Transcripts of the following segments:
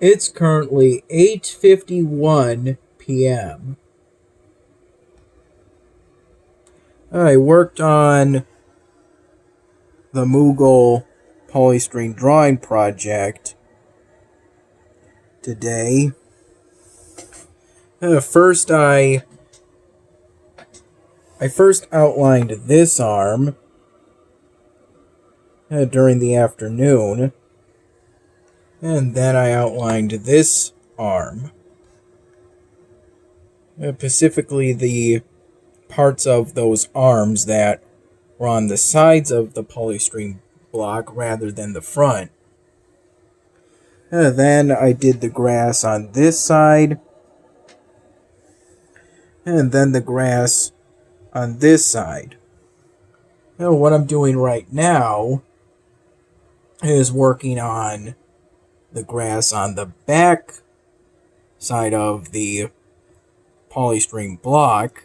It's currently 8:51 p.m. I worked on the Moogle polystyrene drawing project today. First, I outlined this arm during the afternoon, and then I outlined this arm, specifically the parts of those arms that were on the sides of the polystyrene block rather than the front. Then I did the grass on this side, and then the grass on this side. Now, what I'm doing right now is working on the grass on the back side of the polystyrene block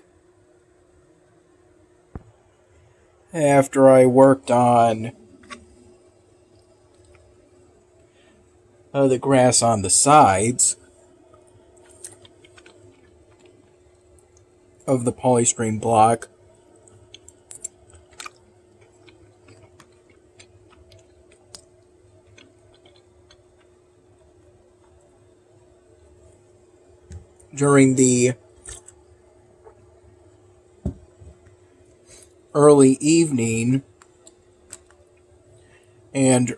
after I worked on the grass on the sides of the polystyrene block. During the early evening and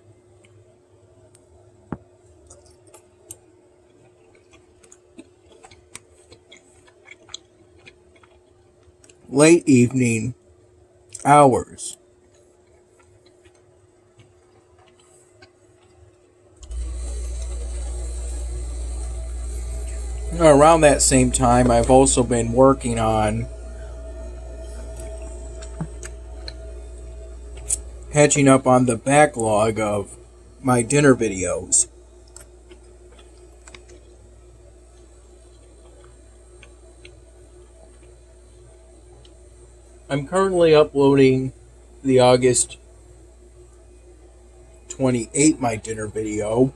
late evening hours. Around that same time, I've also been working on catching up on the backlog of my dinner videos. I'm currently uploading the August 28 my dinner video.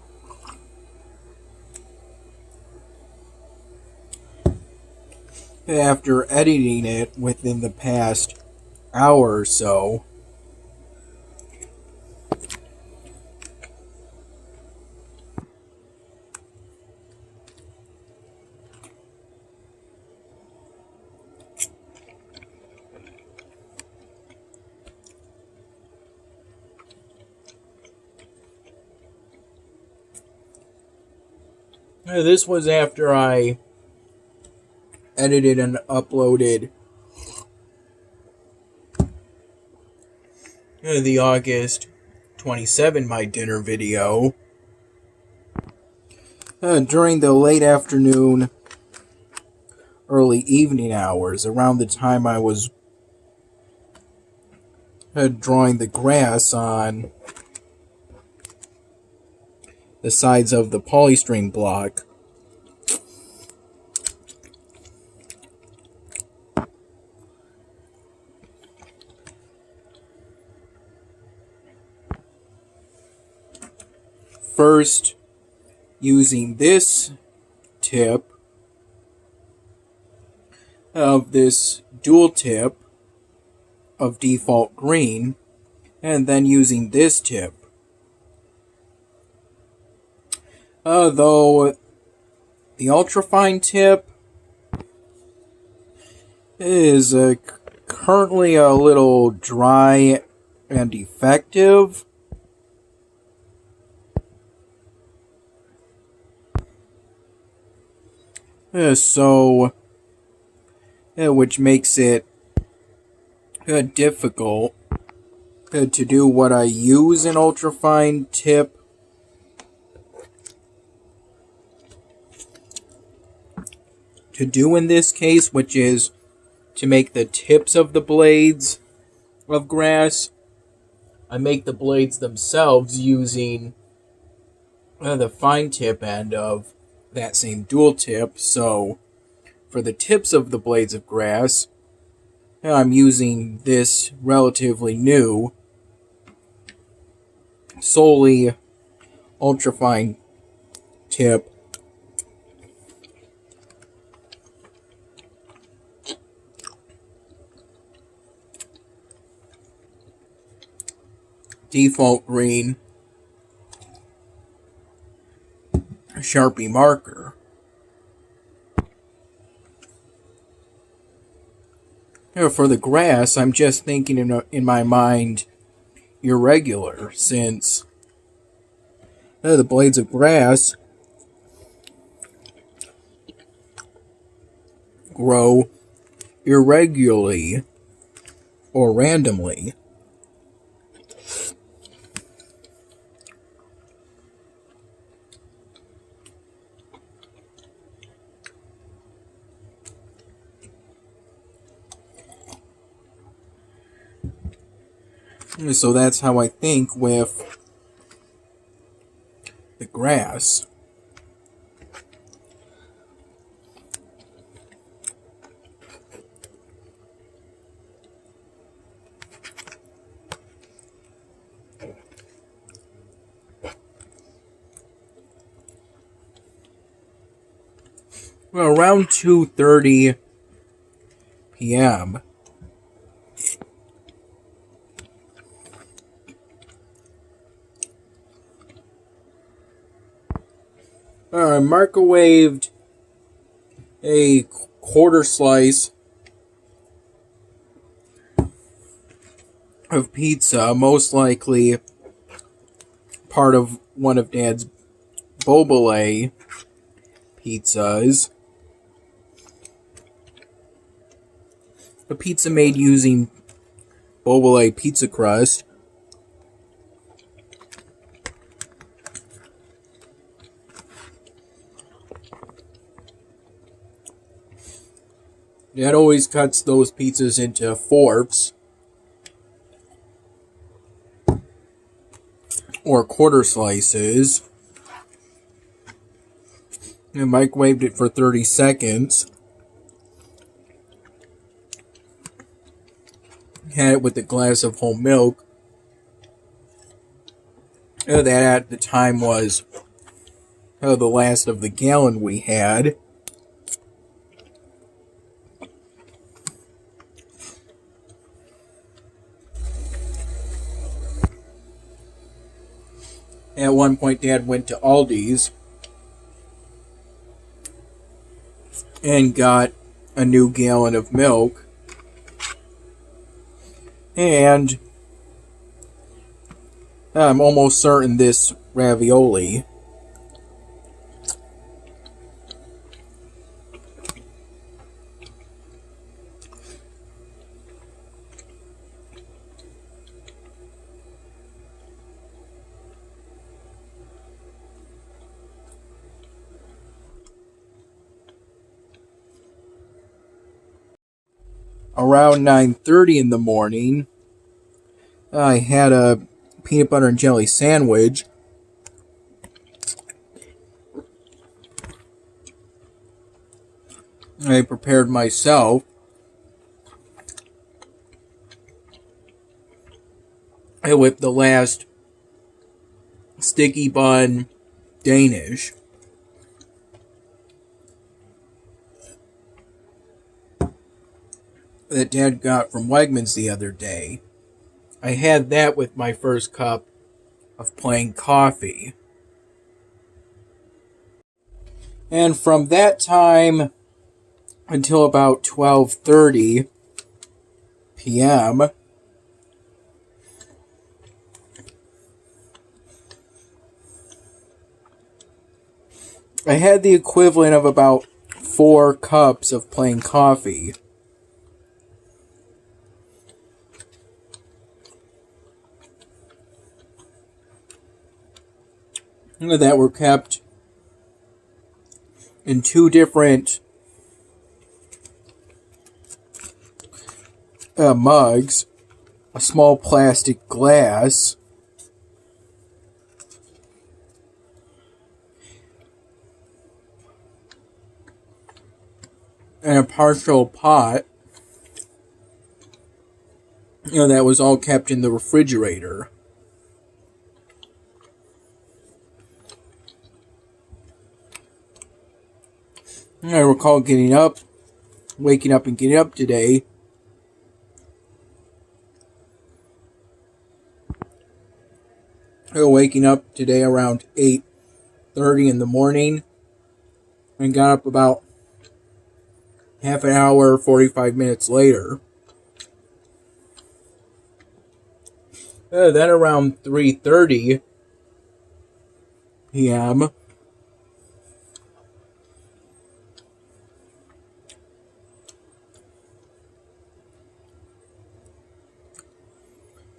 After editing it within the past hour or so. This was after I edited and uploaded the August 27 my dinner video. During the late afternoon, early evening hours, around the time I was drawing the grass on the sides of the polystyrene block. First, using this tip of this dual tip of default green, and then using this tip. Though the ultrafine tip is currently a little dry and effective, which makes it difficult to do what I use an ultrafine tip to do in this case, which is to make the tips of the blades of grass. I make the blades themselves using the fine tip end of that same dual tip. So for the tips of the blades of grass, I'm using this relatively new, solely ultrafine tip default green Sharpie marker. For the grass, I'm just thinking in my mind irregular, since the blades of grass grow irregularly or randomly. So that's how I think with the grass. Well, around 2:30 p.m. I microwaved a quarter slice of pizza, most likely part of one of Dad's Bobole pizzas. A pizza made using Bobole pizza crust. Dad always cuts those pizzas into fourths or quarter slices. And microwaved it for 30 seconds. Had it with a glass of whole milk. That at the time was the last of the gallon we had. At one point, Dad went to Aldi's and got a new gallon of milk. And I'm almost certain this ravioli around 9:30 in the morning, I had a peanut butter and jelly sandwich. I prepared myself. I whipped the last sticky bun Danish. That Dad got from Wegmans the other day. I had that with my first cup of plain coffee. And from that time until about 12:30 p.m., I had the equivalent of about 4 cups of plain coffee. That were kept in 2 different mugs, a small plastic glass, and a partial pot. That was all kept in the refrigerator. I recall waking up and getting up today waking up today around 8:30 in the morning, and got up about half an hour, 45 minutes later. Then around 3:30 p.m.,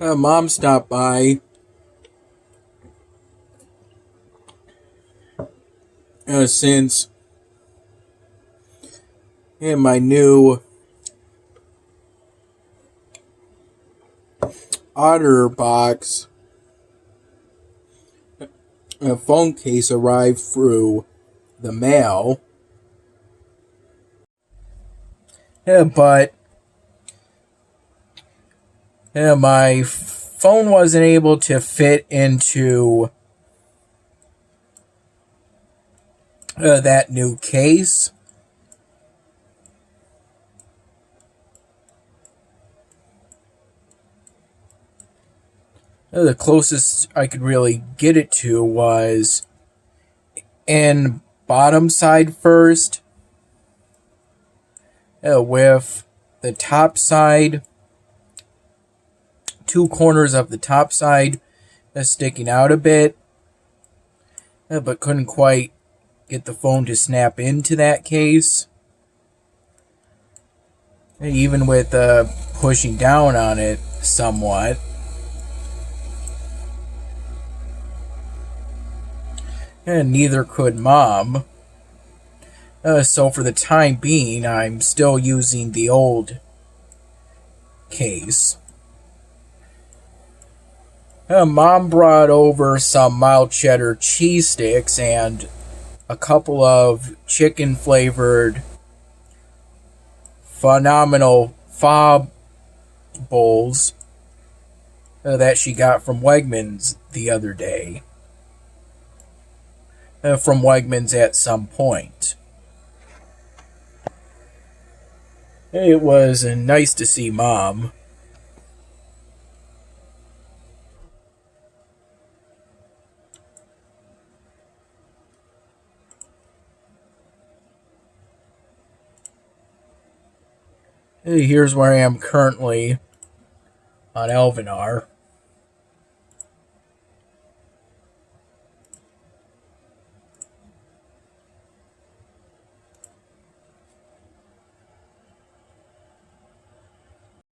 Mom stopped by since my new OtterBox phone case arrived through the mail. But my phone wasn't able to fit into that new case. The closest I could really get it to was in bottom side first, with the top side, two corners of the top side sticking out a bit, but couldn't quite get the phone to snap into that case. Even with pushing down on it somewhat. And neither could Mom. So for the time being, I'm still using the old case. Mom brought over some mild cheddar cheese sticks and a couple of chicken flavored phenomenal fob bowls that she got from Wegmans the other day. From Wegmans at some point. It was nice to see Mom. Here's where I am currently on Elvenar.